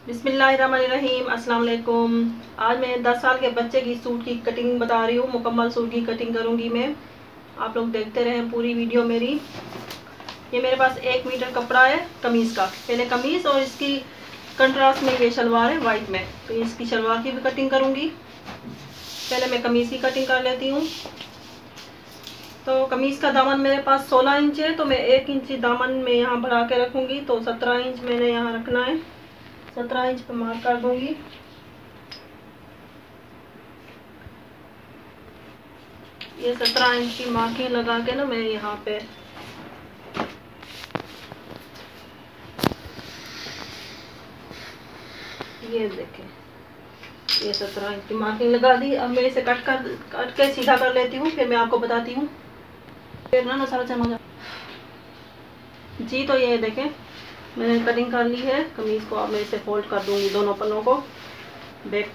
बिस्मिल्लाहिर्रहमानिर्रहीम। अस्सलाम वालेकुम। आज मैं 10 साल के बच्चे की सूट की कटिंग बता रही हूँ। मुकम्मल सूट की कटिंग करूँगी मैं। आप लोग देखते रहें पूरी वीडियो मेरी। ये मेरे पास 1 मीटर कपड़ा है कमीज़ का। पहले कमीज़ और इसकी कंट्रास्ट में ये शलवार है वाइट में, तो इसकी शलवार की भी कटिंग करूँगी। पहले मैं कमीज़ की कटिंग कर लेती हूँ। तो कमीज़ का दामन मेरे पास 16 इंच है, तो मैं 1 इंच दामन में यहाँ बढ़ा के रखूँगी। तो 17 इंच मैंने यहाँ रखना है। 17 इंच पे मार्क कर दूँगी। ये 17 इंच की मार्किंग लगा के ना मैं यहाँ पे ये देखें, ये 17 इंच की मार्किंग लगा दी। अब मैं इसे कट के सीधा कर लेती हूँ, फिर मैं आपको बताती हूँ। फिर ना सारा चमक जी। तो ये देखें, मैंने कटिंग कर ली है कमीज़ को। अब मैं इसे फोल्ड कर दूँगी दोनों पन्नों को, बैक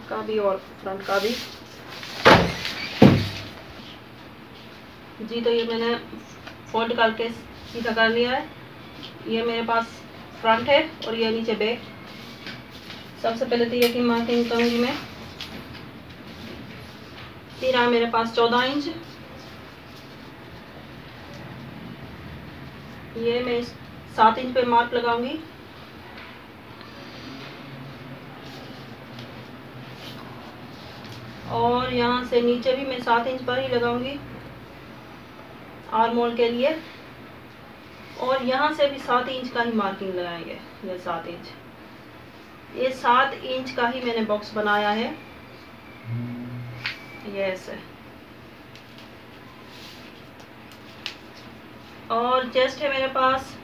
का भी और फ्रंट का भी। जी तो ये मैंने फोल्ड करके सीधा कर लिया है। ये मेरे पास फ्रंट है और ये नीचे बैक। सबसे पहले तो ये की मार्किंग करूँगी मैं। फिर है मेरे पास 14 इंच। ये मैं 7 इंच पे मार्क लगाऊंगी। और यहाँ से नीचे भी मैं 7 इंच पर ही लगाऊंगी आर्म होल के लिए। और यहाँ से भी 7 इंच का ही मार्किंग लगाएंगे। ये 7 इंच, ये 7 इंच का ही मैंने बॉक्स बनाया है। ये ऐसे। और चेस्ट है मेरे पास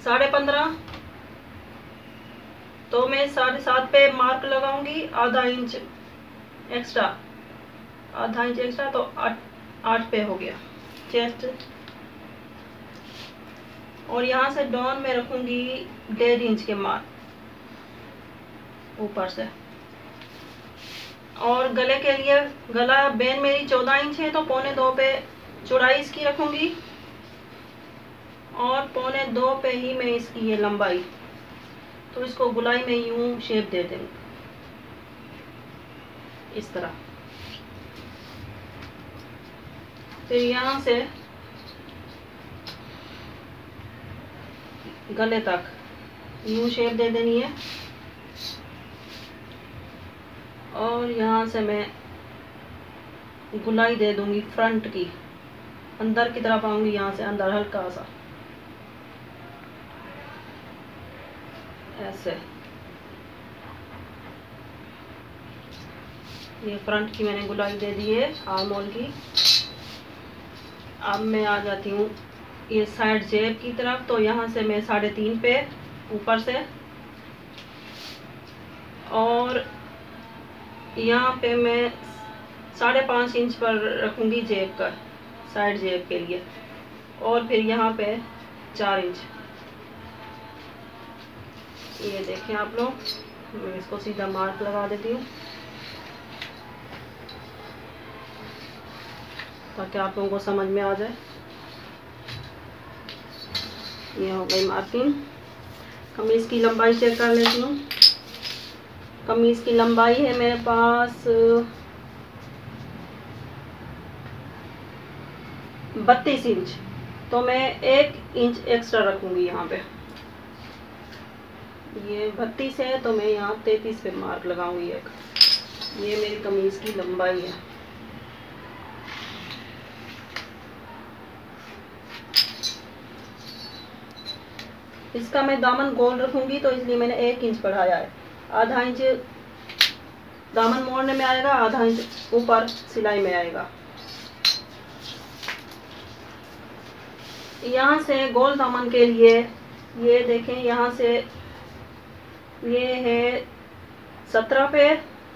15.5, तो मैं 7.5 पे मार्क लगाऊंगी। आधा इंच एक्स्ट्रा, तो 8 पे हो गया चेस्ट। और यहाँ से डाउन में रखूंगी 1.5 इंच के मार्क ऊपर से। और गले के लिए, गला बेन मेरी 14 इंच है, तो 1.25 पे चौड़ाई इसकी रखूंगी। और 1.25 पे ही मैं इसकी ये लंबाई, तो इसको गुलाई में यूं शेप दे देंगे इस तरह। फिर यहाँ से गले तक यूं शेप दे देनी है। और यहाँ से मैं गुलाई दे दूंगी फ्रंट की, अंदर की तरफ आऊंगी। यहाँ से अंदर हल्का सा ऐसे। ये फ्रंट की मैंने गुलाई दे दी है आर्म होल की। अब मैं आ जाती हूँ ये साइड जेब की तरफ। तो यहाँ से मैं 3.5 पे ऊपर से, और यहाँ पे मैं 5.5 इंच पर रखूँगी जेब का, साइड जेब के लिए। और फिर यहाँ पे 4 इंच। ये देखें आप लोग, मैं इसको सीधा मार्क लगा देती हूँ ताकि आप लोगों को समझ में आ जाए। ये हो गई मार्किंग। कमीज़ की लंबाई चेक कर लेती हूँ। कमीज़ की लंबाई है मेरे पास 32 इंच, तो मैं 1 इंच एक्स्ट्रा रखूँगी यहाँ पे। ये 32 है, तो मैं यहाँ 33 पे मार्क लगाऊंगी एक। ये मेरी कमीज़ की लंबाई है। इसका मैं दामन गोल रखूंगी, तो इसलिए मैंने 1 इंच बढ़ाया है। आधा इंच दामन मोड़ने में आएगा, आधा इंच ऊपर सिलाई में आएगा। यहाँ से गोल दामन के लिए ये देखें, यहाँ से ये है 17 पे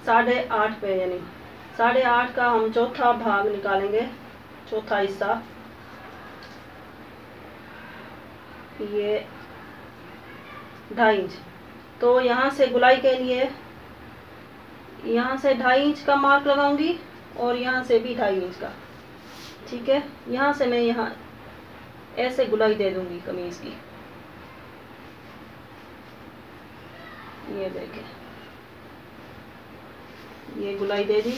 8.5 पे, यानी 8.5 का हम चौथा भाग निकालेंगे, चौथा हिस्सा। ये 2.5 इंच। तो यहाँ से गुलाई के लिए यहाँ से 2.5 इंच का मार्क लगाऊंगी, और यहाँ से भी 2.5 इंच का। ठीक है, यहाँ से मैं यहाँ ऐसे गुलाई दे दूंगी कमीज़ की। ये देखें, ये गुलाई दे दी,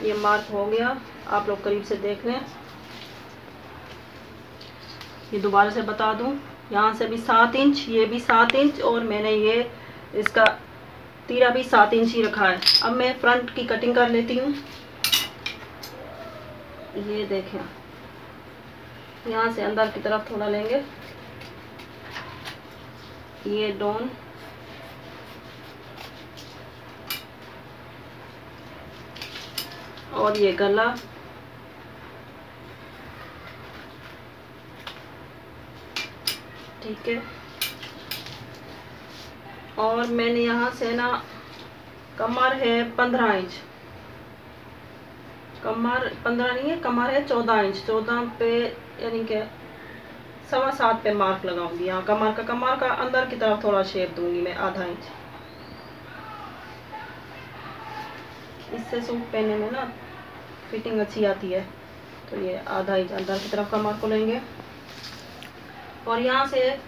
ये मार्क हो गया। आप लोग करीब से देख लें। ये दोबारा से बता दूं, यहाँ से भी 7 इंच, ये भी 7 इंच, और मैंने ये इसका तीरा भी 7 इंच ही रखा है। अब मैं फ्रंट की कटिंग कर लेती हूँ। ये देखें, यहाँ से अंदर की तरफ थोड़ा लेंगे, ये डॉन, और ये गला, ठीक है। और मैंने यहाँ से ना, कमर है 15 इंच, कमर 15 नहीं है, कमर है 14 इंच, 14 पे यानी कि 7.25 पे मार्क लगाऊंगी। यहाँ कमर का अंदर की तरफ थोड़ा शेप दूंगी मैं, आधा इंच। इससे सूट पहनने में ना फिटिंग अच्छी आती है। तो ये आधा इंच अंदर की तरफ कमर को लेंगे, और यहाँ से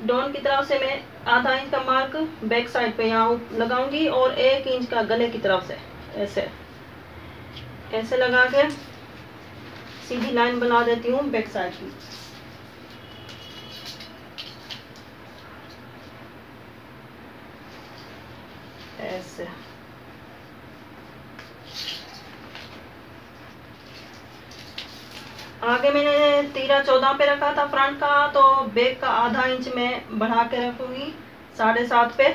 डॉन की तरफ से मैं आधा इंच का मार्क बैक साइड पे यहाँ लगाऊंगी, और 1 इंच का गले की तरफ से ऐसे ऐसे लगा के सीधी लाइन बना देती हूँ बैक साइड की। ऐसे आगे मैंने तीरा 14 पे रखा था फ्रंट का, तो बैक का आधा इंच मैं बढ़ा के रखूंगी 7.5 पे।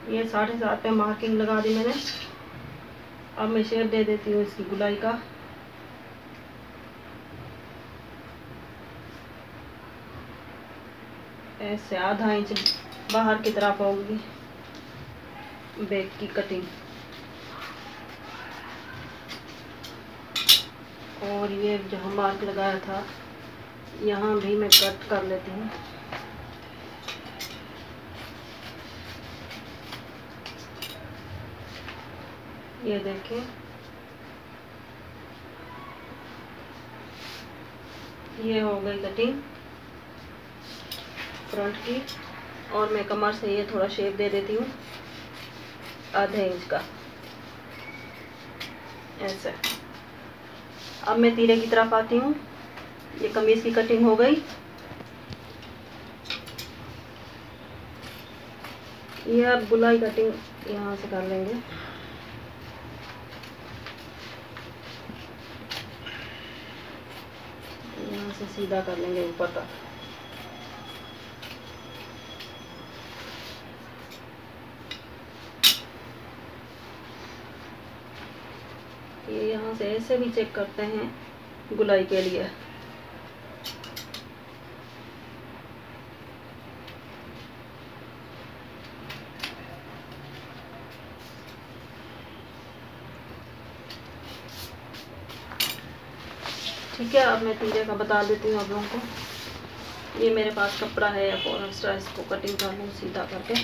ये 7.5 पे मार्किंग लगा दी मैंने। अब मैं शेप दे देती हूँ इसकी गुलाई का। ऐसे आधा इंच बाहर की तरफ होगी बैक की कटिंग, और ये जहाँ मार्क लगाया था यहाँ भी मैं कट कर लेती हूँ। ये देखें, ये हो गई कटिंग फ्रंट की, और मैं कमर से ये थोड़ा शेप दे देती हूँ आधे इंच का, ऐसे। अब मैं तीरे की तरफ आती हूँ। ये कमीज की कटिंग हो गई। ये अब गुलाई कटिंग यहाँ से कर लेंगे। यहाँ से सीधा कर लेंगे ऊपर तक। ये यहाँ से ऐसे भी चेक करते हैं गुलाई के लिए। ठीक है, अब मैं तीरे का बता देती हूँ आप लोगों को। ये मेरे पास कपड़ा है और एक्स्ट्रा, इसको कटिंग कर लूँ सीधा करके।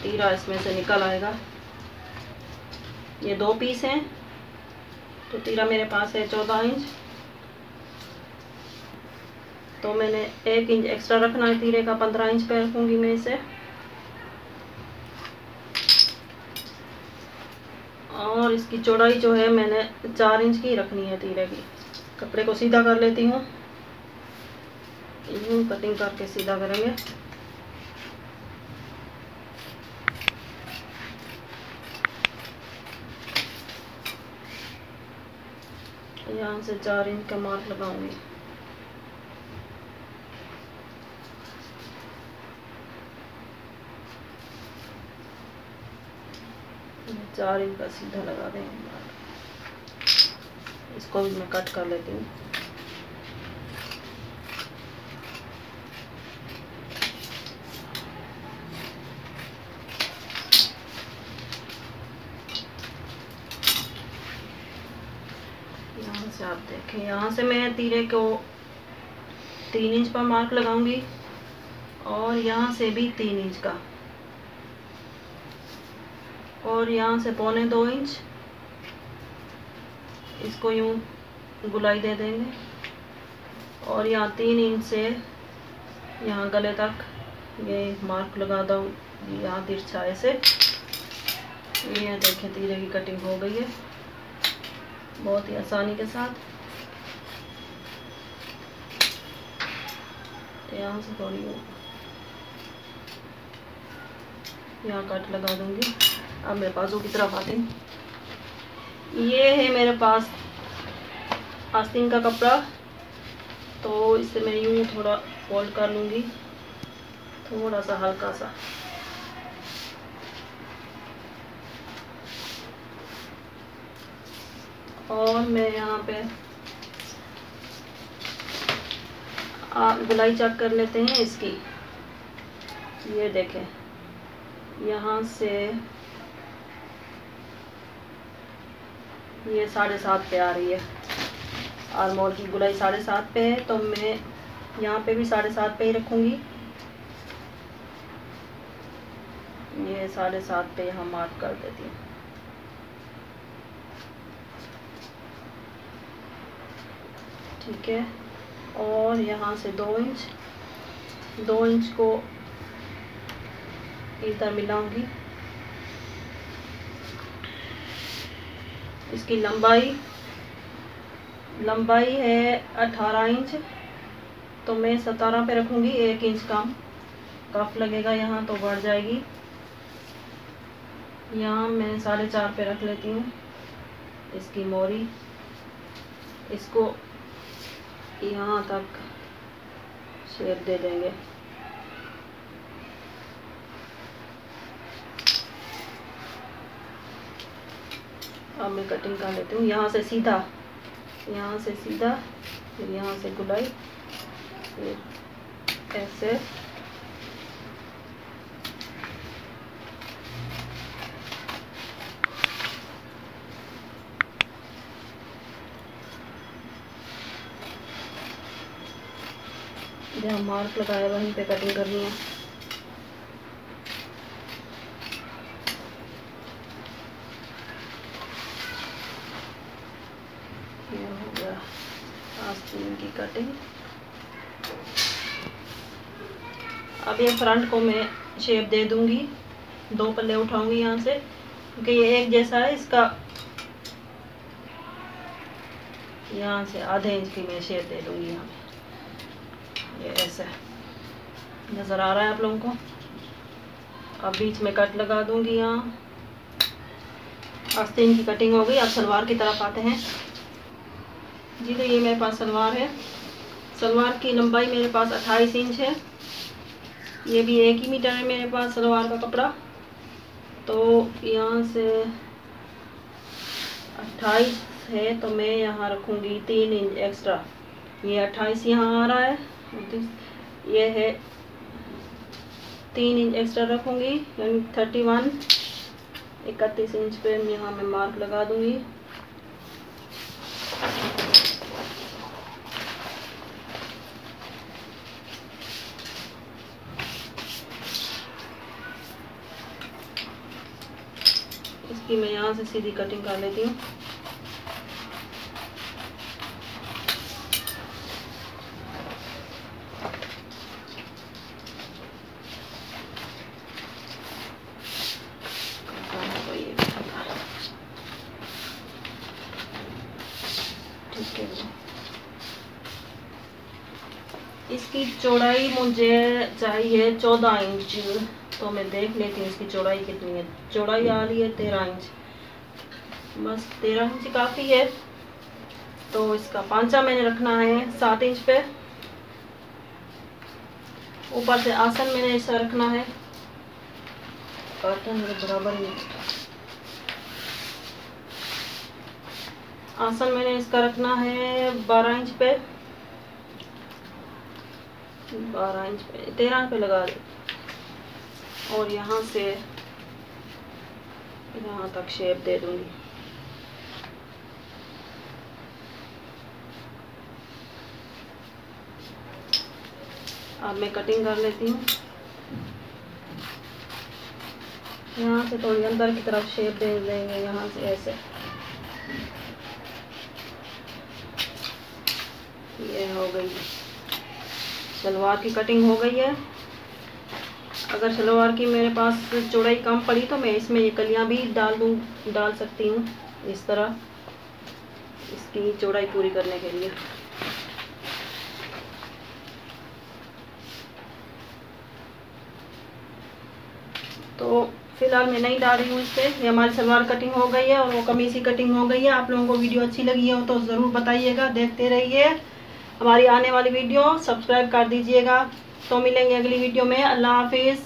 तीरा इसमें से निकल आएगा। ये 2 पीस हैं, तो तीरा मेरे पास है 14 इंच, तो मैंने 1 इंच एक्स्ट्रा रखना है तीरे का, 15 इंच पे रखूँगी मैं इसे। और इसकी चौड़ाई जो है मैंने 4 इंच की रखनी है तीरे की। कपड़े को सीधा कर लेती हूँ, यूँ कटिंग करके सीधा करेंगे। यहाँ से 4 इंच का मार्क लगाऊंगी। चार इंच का सीधा लगा देंगे। इसको भी मैं कट कर लेती हूँ। यहाँ से आप देखें, यहाँ से मैं तीरे को 3 इंच पर मार्क लगाऊंगी, और यहाँ से भी 3 इंच का, और यहाँ से 1.25 इंच इसको यूँ गुलाई दे देंगे, और यहाँ 3 इंच से यहाँ गले तक ये मार्क लगा दो यहाँ तिरछा ऐसे। ये देखें तीरे की कटिंग हो गई है बहुत ही आसानी के साथ। यहाँ से थोड़ी यहाँ कट लगा दूंगी। अब मेरे बाजू की तरफ आते हैं। ये है मेरे पास आस्तीन का कपड़ा, तो इससे मैं यूँ थोड़ा फोल्ड कर लूँगी, थोड़ा सा हल्का सा। और मैं यहाँ पे गुलाई चेक कर लेते हैं इसकी। ये देखें यहाँ से ये 7.5 पे आ रही है। आर्मोर की गुलाई 7.5 पे है, तो मैं यहाँ पे भी 7.5 पे ही रखूँगी। ये 7.5 पे यहाँ मार्क कर देती हूँ। ठीक है, और यहाँ से 2 इंच को इधर मिलाऊंगी। इसकी लंबाई है 18 इंच, तो मैं 17 पे रखूँगी। 1 इंच कम कफ लगेगा यहाँ तो बढ़ जाएगी। यहाँ मैं 4.5 पे रख लेती हूँ इसकी मोरी। इसको यहाँ तक शेप दे देंगे। अब मैं कटिंग कर लेती हूँ। यहाँ से सीधा, फिर यहाँ से गुलाई, फिर ऐसे। जहाँ मार्क लगाया वहीं पे कटिंग करनी है। ये हो गया आस्तीन की कटिंग। अब ये फ्रंट को मैं शेप दे दूंगी। 2 पल्ले उठाऊंगी यहाँ से, क्योंकि ये एक जैसा है। इसका यहाँ से आधे इंच की मैं शेप दे दूंगी यहाँ पे। ये ऐसे नज़र आ रहा है आप लोगों को। अब बीच में कट लगा दूंगी। यहाँ आस्तीन की कटिंग हो गई। अब सलवार की तरफ आते हैं जी। तो ये मेरे पास सलवार है। सलवार की लंबाई मेरे पास 28 इंच है। ये भी 1 ही मीटर है मेरे पास सलवार का कपड़ा। तो यहाँ से 28 है, तो मैं यहाँ रखूँगी 3 इंच एक्स्ट्रा। ये 28 यहाँ आ रहा है, ये है 3 इंच एक्स्ट्रा रखूँगी, यानी 31 इंच पे यहाँ मैं मार्क लगा दूँगी। इसकी मैं यहाँ से सीधी कटिंग कर लेती हूँ। ठीक है, इसकी चौड़ाई मुझे चाहिए 14 इंच। तो मैं देख लेती हूँ इसकी चौड़ाई कितनी है। चौड़ाई आ रही है 13 इंच। बस 13 इंच काफ़ी है। तो इसका पांचा मैंने रखना है 7 इंच पे। ऊपर से आसन मैंने ऐसा रखना है, काटन मेरे बराबर ही। आसन मैंने इसका रखना है 12 इंच पे। 12 इंच पे 13 पे लगा दे। और यहाँ से यहाँ तक शेप दे दूंगी। अब मैं कटिंग कर लेती हूँ। यहाँ से थोड़ी अंदर की तरफ शेप दे देंगे, यहाँ से ऐसे। ये हो गई, सलवार की कटिंग हो गई है। अगर सलवार की मेरे पास चौड़ाई कम पड़ी तो मैं इसमें ये कलियां भी डाल सकती हूँ, इस तरह इसकी चौड़ाई पूरी करने के लिए। तो फिलहाल मैं नहीं डाल रही हूँ इस पर। ये हमारी सलवार कटिंग हो गई है और वो कमीज की कटिंग हो गई है। आप लोगों को वीडियो अच्छी लगी हो तो ज़रूर बताइएगा, देखते रहिए हमारी आने वाली वीडियो, सब्सक्राइब कर दीजिएगा। तो मिलेंगे अगली वीडियो में। अल्लाह हाफिज़।